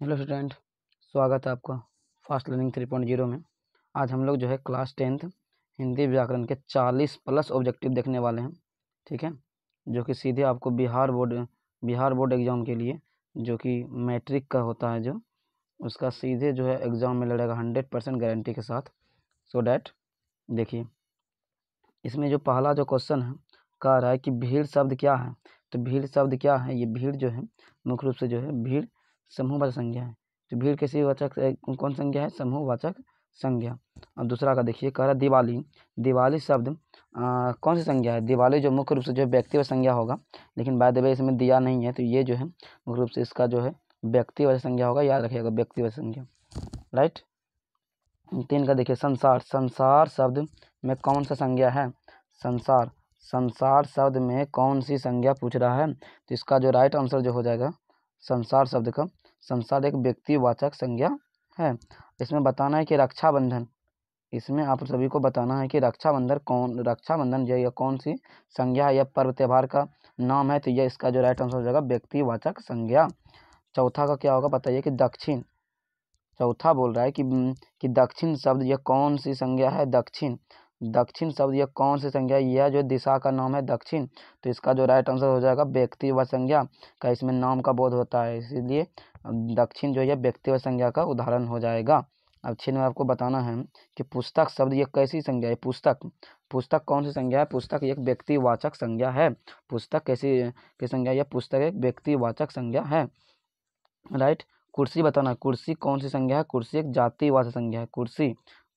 Hello student, स्वागत है आपका फास्ट लर्निंग 3.0 में। आज हम लोग जो है क्लास 10th हिंदी व्याकरण के 40+ ऑब्जेक्टिव देखने वाले हैं। ठीक है, जो कि सीधे आपको बिहार बोर्ड एग्ज़ाम के लिए, जो कि मैट्रिक का होता है, जो उसका सीधे जो है एग्ज़ाम में लड़ेगा 100% गारंटी के साथ। सो डैट देखिए, इसमें जो पहला जो क्वेश्चन है कह रहा है कि भीड़ शब्द क्या है। तो भीड़ शब्द क्या है, ये भीड़ जो है मुख्य रूप से जो है भीड़ समूहवाचक संज्ञा है। तो भीड़ किसी वाचक कौन संज्ञा है? समूहवाचक संज्ञा। और दूसरा का देखिए, कह रहा है दिवाली। दिवाली शब्द कौन सी संज्ञा है? दिवाली जो मुख्य रूप से जो है व्यक्तिगत संज्ञा होगा, लेकिन बाय द वे इसमें दिया नहीं है, तो ये जो है मुख्य रूप से इसका जो है व्यक्तिगत संज्ञा होगा, याद रखिएगा व्यक्तिगत संज्ञा। राइट। 3 का देखिए, संसार। संसार शब्द में कौन सा संज्ञा है? संसार। संसार शब्द में कौन सी संज्ञा पूछ रहा है? तो इसका जो राइट आंसर जो हो जाएगा संसार शब्द का, संसार एक व्यक्तिवाचक संज्ञा है। इसमें बताना है कि रक्षाबंधन, इसमें आप सभी को बताना है कि रक्षाबंधन जो यह कौन सी संज्ञा है, यह पर्व त्यौहार का नाम है, तो यह इसका जो राइट आंसर हो जाएगा व्यक्तिवाचक संज्ञा। चौथा का क्या होगा बताइए कि दक्षिण। चौथा बोल रहा है कि दक्षिण शब्द यह कौन सी संज्ञा है? दक्षिण। दक्षिण शब्द यह कौन सी संज्ञा है? यह जो दिशा का नाम है दक्षिण, तो इसका जो राइट आंसर हो जाएगा व्यक्तिवाचक संज्ञा का, इसमें नाम का बोध होता है, इसीलिए दक्षिण जो है व्यक्तिवाचक संज्ञा का उदाहरण हो जाएगा। अब 6 में आपको बताना है कि पुस्तक शब्द यह कैसी संज्ञा है? पुस्तक। पुस्तक कौन सी संज्ञा है? पुस्तक एक व्यक्तिवाचक संज्ञा है। पुस्तक कैसी संज्ञा है? यह पुस्तक एक व्यक्तिवाचक संज्ञा है। राइट। कुर्सी बताना, कुर्सी कौन सी संज्ञा है? कुर्सी एक जातिवाचक संज्ञा है।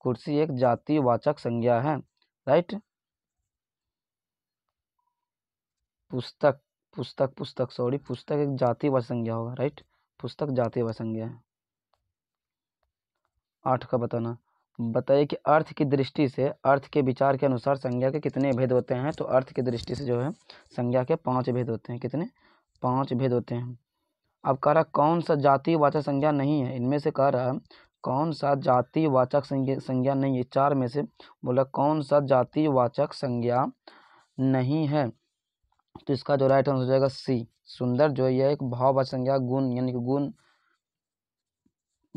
कुर्सी एक जातिवाचक संज्ञा है। राइट। पुस्तक पुस्तक एक जातिवाचक संज्ञा होगा। राइट, पुस्तक जातिवाचक संज्ञा है। 8 का बताना, बताइए कि अर्थ की दृष्टि से, अर्थ के विचार के अनुसार संज्ञा के कितने भेद होते हैं? तो अर्थ की दृष्टि से जो है संज्ञा के 5 भेद होते हैं। कितने? 5 भेद होते हैं। अब कह रहा कौन सा जातिवाचक संज्ञा नहीं है? इनमें से कह रहा कौन सा जातिवाचक संज्ञा नहीं है? 4 में से बोला कौन सा जातिवाचक संज्ञा नहीं है, तो इसका जो राइट आंसर हो जाएगा सी, सुंदर। जो यह एक भाववाचक संज्ञा, गुण यानी कि गुण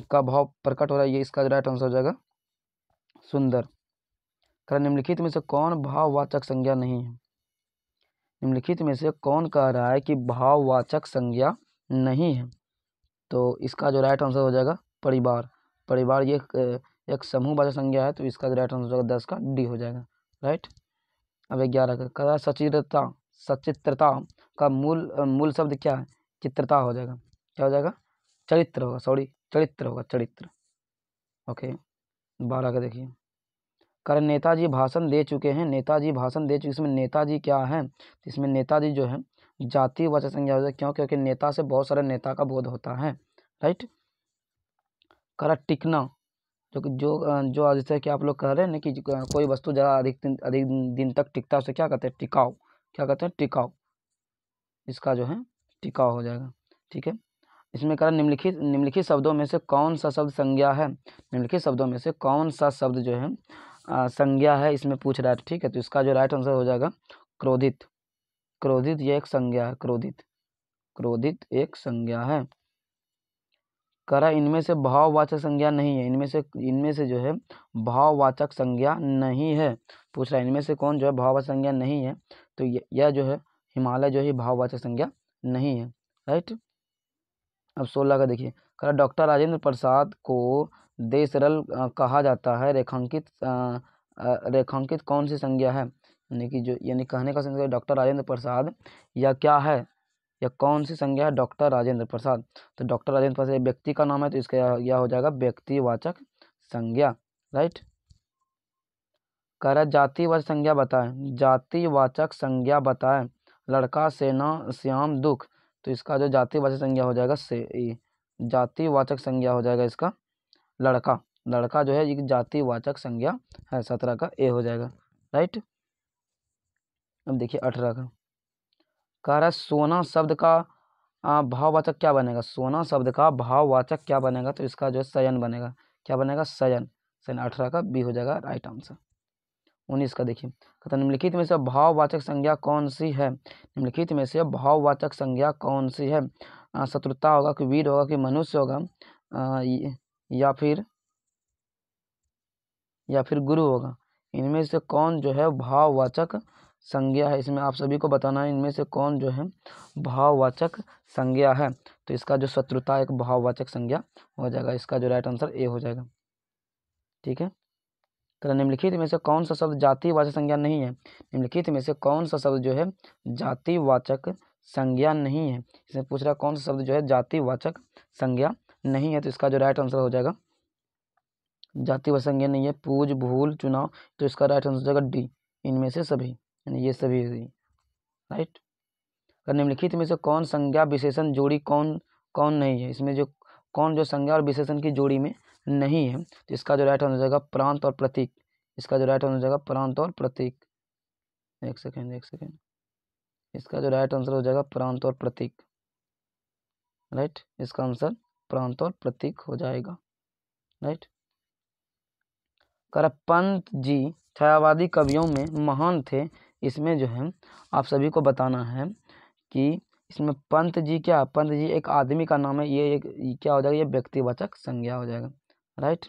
का भाव प्रकट हो रहा है, ये इसका राइट आंसर हो जाएगा सुंदर। कह निम्नलिखित में से कौन भाववाचक संज्ञा नहीं है? निम्नलिखित में से कौन कह रहा है कि भाववाचक संज्ञा नहीं है? तो इसका जो राइट आंसर हो जाएगा परिवार। परिवार ये एक समूहवाचक संज्ञा है, तो इसका जो राइट आंसर हो जाएगा 10 का डी हो जाएगा। राइट। अब 11 का सचित्रता। सचित्रता का मूल शब्द क्या है? चित्रता हो जाएगा। क्या हो जाएगा? चरित्र होगा, सॉरी चरित्र होगा, चरित्र। ओके। 12 का देखिए, कारण नेताजी भाषण दे चुके हैं। नेताजी भाषण दे चुके, इसमें नेताजी क्या है? तो इसमें नेताजी जो है जातिवाचक संज्ञा हो जाएगा। क्यों? क्योंकि नेता से बहुत सारे नेता का बोध होता है। राइट। करा टिकना, जो जैसे कि आप लोग कह रहे हैं ना कि कोई वस्तु ज़्यादा अधिक दिन तक टिकता है, उसे क्या कहते हैं? टिकाऊ। क्या कहते हैं? टिकाऊ। इसका जो है टिकाऊ हो जाएगा। ठीक है। इसमें करा निम्नलिखित शब्दों में से कौन सा शब्द संज्ञा है? निम्नलिखित शब्दों में से कौन सा शब्द जो है संज्ञा है, इसमें पूछ रहा है। ठीक है, तो इसका जो राइट आंसर हो जाएगा क्रोधित। क्रोधित ये एक संज्ञा है। क्रोधित एक संज्ञा है। करा इनमें से भाववाचक संज्ञा नहीं है। इनमें से जो है भाववाचक संज्ञा नहीं है, पूछ रहा है इनमें से कौन जो है भाववाचक संज्ञा नहीं है, तो यह जो है हिमालय जो है भाववाचक संज्ञा नहीं है। राइट। अब 16 का देखिए, करा डॉक्टर राजेंद्र प्रसाद को देशरल कहा जाता है। रेखांकित कौन सी संज्ञा है? यानी कहने का संज्ञा डॉक्टर राजेंद्र प्रसाद, या क्या है? या कौन सी संज्ञा है? डॉक्टर राजेंद्र प्रसाद। तो डॉक्टर राजेंद्र प्रसाद व्यक्ति का नाम है, तो इसका यह हो जाएगा व्यक्तिवाचक संज्ञा। राइट। कह रहा जातिवाचक संज्ञा बताएं। जातिवाचक संज्ञा बताएं। लड़का, सेना, श्याम, दुख। तो इसका जो जातिवाचक संज्ञा हो जाएगा जातिवाचक संज्ञा हो जाएगा इसका लड़का। लड़का जो है ये जातिवाचक संज्ञा है। 17 का ए हो जाएगा। राइट। अब देखिए 18 का, कह रहा है सोना शब्द का भाववाचक क्या बनेगा? सोना शब्द का भाववाचक क्या बनेगा? तो इसका जो है शयन बनेगा। क्या बनेगा? शयन। 18 का बी हो जाएगा राइट आंसर। 19 का देखिए, कहता निम्नलिखित में से भाववाचक संज्ञा कौन सी है? निम्नलिखित में से भाववाचक संज्ञा कौन सी है? शत्रुता होगा कि वीर होगा कि मनुष्य होगा या फिर गुरु होगा। इनमें से कौन जो है भाववाचक संज्ञा है, इसमें आप सभी को बताना है इनमें से कौन जो है भाववाचक संज्ञा है। तो इसका जो शत्रुता एक भाववाचक संज्ञा हो जाएगा, इसका जो राइट आंसर ए हो जाएगा। ठीक है, तो निम्नलिखित में से कौन सा शब्द जातिवाचक संज्ञा नहीं है। निम्नलिखित में से कौन सा शब्द जो है जातिवाचक संज्ञा नहीं है, इसमें पूछ रहा कौन सा शब्द जो है जातिवाचक संज्ञा नहीं है। तो इसका जो राइट आंसर हो जाएगा जातिवाचक संज्ञा नहीं है, पूज, भूल, चुनाव। तो इसका राइट आंसर हो जाएगा डी, इनमें से सभी, यानी ये सभी राइट। निम्नलिखित में से कौन संज्ञा विशेषण जोड़ी कौन कौन नहीं है, इसमें जो कौन जो संज्ञा और विशेषण की जोड़ी में नहीं है। तो इसका जो राइट आंसर हो जाएगा प्रांत और प्रतीक। इसका जो राइट आंसर हो जाएगा प्रांत और प्रतीक। एक सेकेंड, इसका जो राइट आंसर हो जाएगा प्रांत और प्रतीक। राइट, इसका आंसर प्रांत और प्रतीक हो जाएगा। राइट, पंत जी छायावादी कवियों में महान थे, इसमें जो है आप सभी को बताना है कि इसमें पंत जी क्या, पंत जी एक आदमी का नाम है, ये एक क्या हो जाएगा, ये व्यक्तिवाचक संज्ञा हो जाएगा। राइट,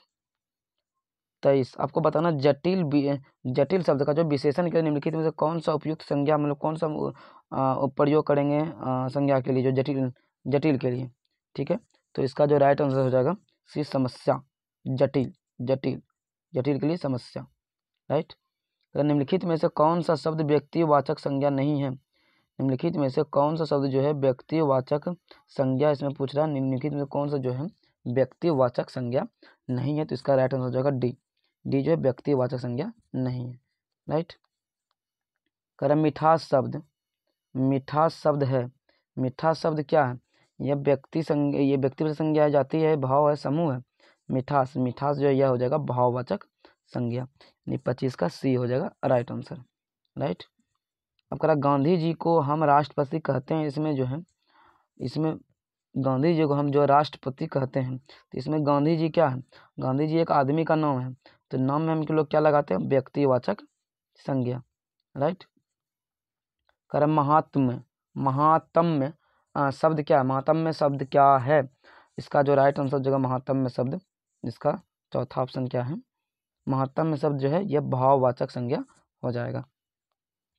23 आपको बताना जटिल शब्द का जो विशेषण के निम्नलिखित में से कौन सा उपयुक्त संज्ञा, मतलब कौन सा प्रयोग करेंगे संज्ञा के लिए जो जटिल के लिए। ठीक है, तो इसका जो राइट आंसर हो जाएगा सी, समस्या। जटिल के लिए समस्या। राइट, निम्नलिखित में से कौन सा शब्द व्यक्तिवाचक संज्ञा नहीं है। निम्नलिखित में से कौन सा शब्द जो है व्यक्तिवाचक संज्ञा, इसमें पूछ रहा है निम्नलिखित में कौन सा जो है व्यक्तिवाचक संज्ञा नहीं है। तो इसका राइट आंसर हो जाएगा डी जो है व्यक्तिवाचक संज्ञा नहीं है। राइट, मिठास शब्द है, मिठास शब्द क्या है, यह व्यक्तिवाचक संज्ञा जाती है, भाव है, समूह है। मिठास जो है यह हो जाएगा भाववाचक संज्ञा, यानी 25 का सी हो जाएगा राइट आंसर। राइट, अब करा गांधी जी को हम राष्ट्रपति कहते हैं, इसमें जो है इसमें गांधी जी को हम जो राष्ट्रपति कहते हैं, तो इसमें गांधी जी क्या है, गांधी जी एक आदमी का नाम है, तो नाम में हम लोग क्या लगाते हैं व्यक्तिवाचक संज्ञा। राइट, कर महात्म्य शब्द क्या है, महात्म्य शब्द क्या है, इसका जो राइट आंसर जगह महात्म्य शब्द, इसका चौथा ऑप्शन क्या है, महात्म्य शब्द जो है यह भाववाचक संज्ञा हो जाएगा।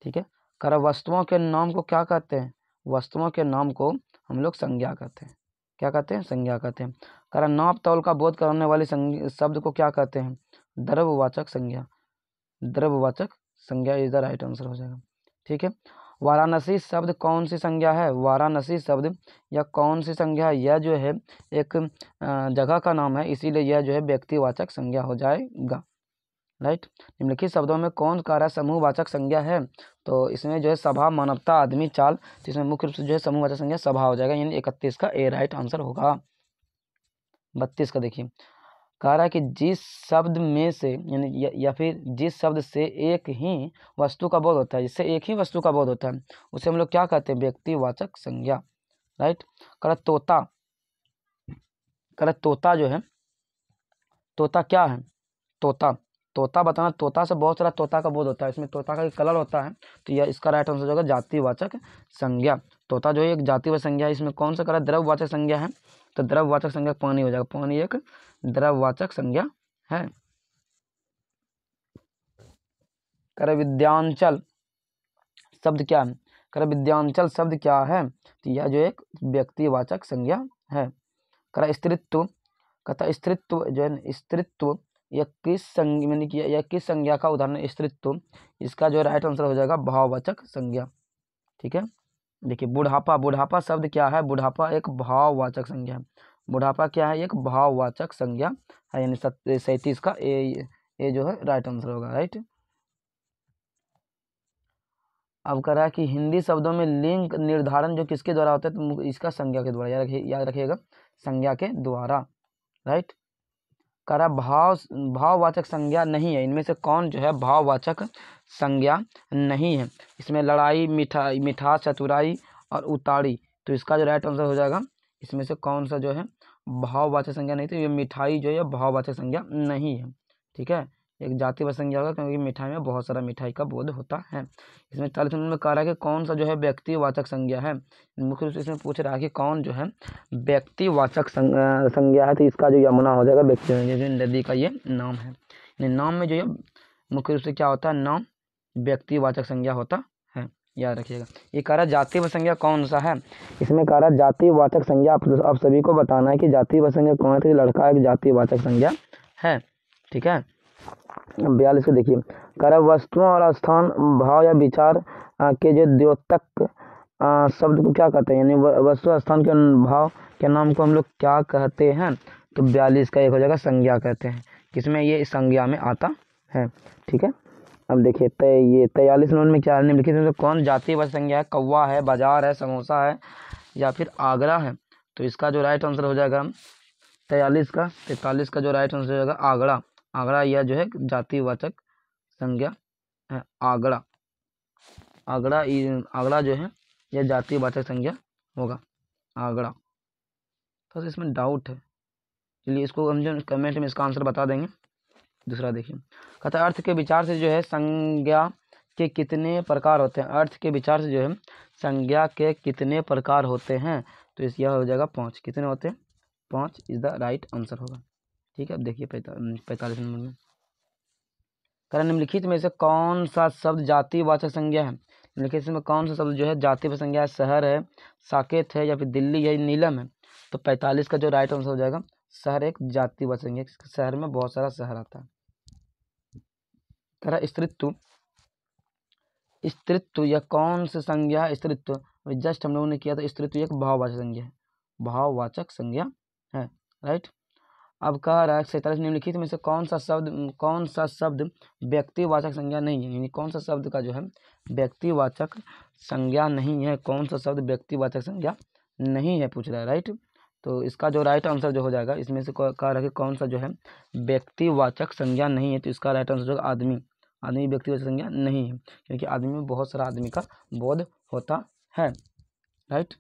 ठीक है, कर वस्तुओं के नाम को क्या कहते हैं, वस्तुओं के नाम को हम लोग संज्ञा कहते हैं, क्या कहते हैं, संज्ञा कहते हैं। कर नाप तौल का बोध कराने वाले शब्द को क्या कहते हैं, द्रव्यवाचक संज्ञा। द्रव्यवाचक संज्ञा इज द राइट आंसर हो जाएगा। ठीक है, वाराणसी शब्द कौन सी संज्ञा है, वाराणसी शब्द या कौन सी संज्ञा है, यह जो है एक जगह का नाम है, इसीलिए यह जो है व्यक्तिवाचक संज्ञा हो जाएगा। राइट, निम्नलिखित शब्दों में कौन कार्य समूहवाचक संज्ञा है, तो इसमें जो है सभा, मानवता, आदमी, चाल, तो इसमें मुख्य रूप से जो है समूहवाचक संज्ञा सभा हो जाएगा, यानी 31 का ए राइट आंसर होगा। 32 का देखिए, कह रहा है कि जिस शब्द में से यानी या फिर जिस शब्द से एक ही वस्तु का बोध होता है, जिससे एक ही वस्तु का बोध होता है, उसे हम लोग क्या कहते हैं, व्यक्तिवाचक संज्ञा। राइट, तोता जो है, तोता क्या है, तोता बताना, तोता से बहुत सारा तोता का बोध होता है, इसमें तोता का एक कलर होता है, तो यह इसका राइट आंसर होगा जातिवाचक संज्ञा। तोता जो है एक जातिवाचक संज्ञा है, इसमें कौन सा करा द्रव्यवाचक संज्ञा है, तो द्रव्यवाचक संज्ञा पानी हो जाएगा, पानी एक द्रव्यवाचक संज्ञा है। कर विद्यांचल शब्द क्या है, कर विद्यांचल शब्द क्या है, तो यह जो एक व्यक्तिवाचक संज्ञा है। कर स्त्रीत्व, कहता स्त्रीत्व जो है, स्त्रीत्व यह किस संज्ञा का उदाहरण, स्त्रीत्व, इसका जो राइट आंसर हो जाएगा भाववाचक संज्ञा। ठीक है, देखिए बुढ़ापा शब्द क्या है, बुढ़ापा एक भाववाचक संज्ञा है, बुढ़ापा क्या है, एक भाववाचक संज्ञा है, यानी 37 का ए जो है राइट आंसर होगा। राइट, अब कह रहा है कि हिंदी शब्दों में लिंग निर्धारण जो किसके द्वारा होता है, तो इसका संज्ञा के द्वारा, याद रखिएगा संज्ञा के द्वारा। राइट, कह रहा भाववाचक संज्ञा नहीं है, इनमें से कौन जो है भाववाचक संज्ञा नहीं है, इसमें लड़ाई, मिठास, चतुराई और उताड़ी, तो इसका जो राइट आंसर हो जाएगा इसमें से कौन सा जो है भाववाचक संज्ञा नहीं, तो ये मिठाई जो है भाववाचक संज्ञा नहीं है। ठीक है, एक जातिवाचक संज्ञा होगा क्योंकि मिठाई में बहुत सारा मिठाई का बोध होता है। इसमें 40 नंबर में कह रहा है कि कौन सा जो है व्यक्तिवाचक संज्ञा है। मुख्य रूप से इसमें पूछ रहा है कि कौन जो है व्यक्तिवाचक संज्ञा है, तो इसका जो यमुना हो जाएगा व्यक्ति नदी का ये नाम है। नाम में जो है मुख्य रूप से क्या होता है, नाम व्यक्तिवाचक संज्ञा होता है, याद रखिएगा। ये कह रहा जातिवाचक संज्ञा कौन सा है, इसमें कह रहा जातिवाचक संज्ञा आप सभी को बताना है कि जातिवाचक संज्ञा कौन है। तो लड़का एक जातिवाचक संज्ञा है, ठीक है। 42 को देखिए, कह रहा वस्तुओं और स्थान, भाव या विचार के जो द्योतक शब्द को क्या कहते हैं, यानी वस्तु स्थान के भाव के नाम को हम लोग क्या कहते हैं। तो 42 का एक हो जाएगा संज्ञा कहते हैं, किसमें ये संज्ञा में आता है, ठीक है। अब देखिए ये 43 नंबर में क्या निम्नलिखित में कौन जातिवाचक संज्ञा है। कौवा है, बाजार है, समोसा है या फिर आगरा है। तो इसका जो राइट आंसर हो जाएगा 43 का, 43 का जो राइट आंसर हो जाएगा आगरा। आगरा यह जो है जातिवाचक संज्ञा है, आगरा। आगरा जो है यह जातिवाचक संज्ञा होगा, आगरा। तो इसमें डाउट है, चलिए इसको हम जो कमेंट में इसका आंसर बता देंगे। दूसरा देखिए, कहता है अर्थ के विचार से जो है संज्ञा के कितने प्रकार होते हैं। अर्थ के विचार से जो है संज्ञा के कितने प्रकार होते हैं। तो इस यह हो जाएगा 5। कितने होते हैं, 5 इज द राइट आंसर होगा, ठीक है। अब देखिए 45 नंबर में कारण निम्नलिखित में से कौन सा शब्द जातिवाचक संज्ञा है। निम्नलिखित में कौन सा शब्द जो है जातिवाचक संज्ञा है। शहर है, साकेत है या फिर दिल्ली है, नीलम है। तो 45 का जो राइट आंसर हो जाएगा शहर एक जातिवाचक संज्ञा। शहर में बहुत सारा शहर आता है। कह रहा स्त्रीत्व, स्त्रीत्व यह कौन सी संज्ञा है। स्त्रीत्व जस्ट हम लोगों ने किया था, स्त्रीत्व एक भाववाचक संज्ञा है, भाववाचक संज्ञा है, राइट। अब कह रहा है 47 निम्नलिखित में से कौन सा शब्द व्यक्तिवाचक संज्ञा नहीं है। यानी कौन सा शब्द का जो है व्यक्तिवाचक संज्ञा नहीं है, कौन सा शब्द व्यक्तिवाचक संज्ञा नहीं है पूछ रहा है, राइट। तो इसका जो राइट आंसर जो हो जाएगा, इसमें से कह रहा है कि कौन सा जो है व्यक्तिवाचक संज्ञा नहीं है। तो इसका राइट आंसर जो आदमी, आदमी व्यक्तिवाचक संज्ञा नहीं है, क्योंकि आदमी में बहुत सारा आदमी का बोध होता है, राइट।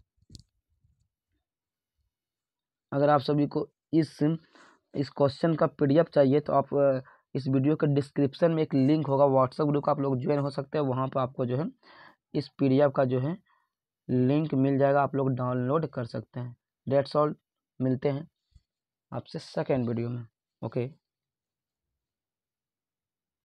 अगर आप सभी को इस क्वेश्चन का PDF चाहिए तो आप इस वीडियो के डिस्क्रिप्शन में एक लिंक होगा व्हाट्सएप ग्रुप का, आप लोग ज्वाइन हो सकते हैं। वहाँ पर आपको जो है इस PDF का जो है लिंक मिल जाएगा, आप लोग डाउनलोड कर सकते हैं। डेट्स ऑल, मिलते हैं आपसे सेकेंड वीडियो में, ओके।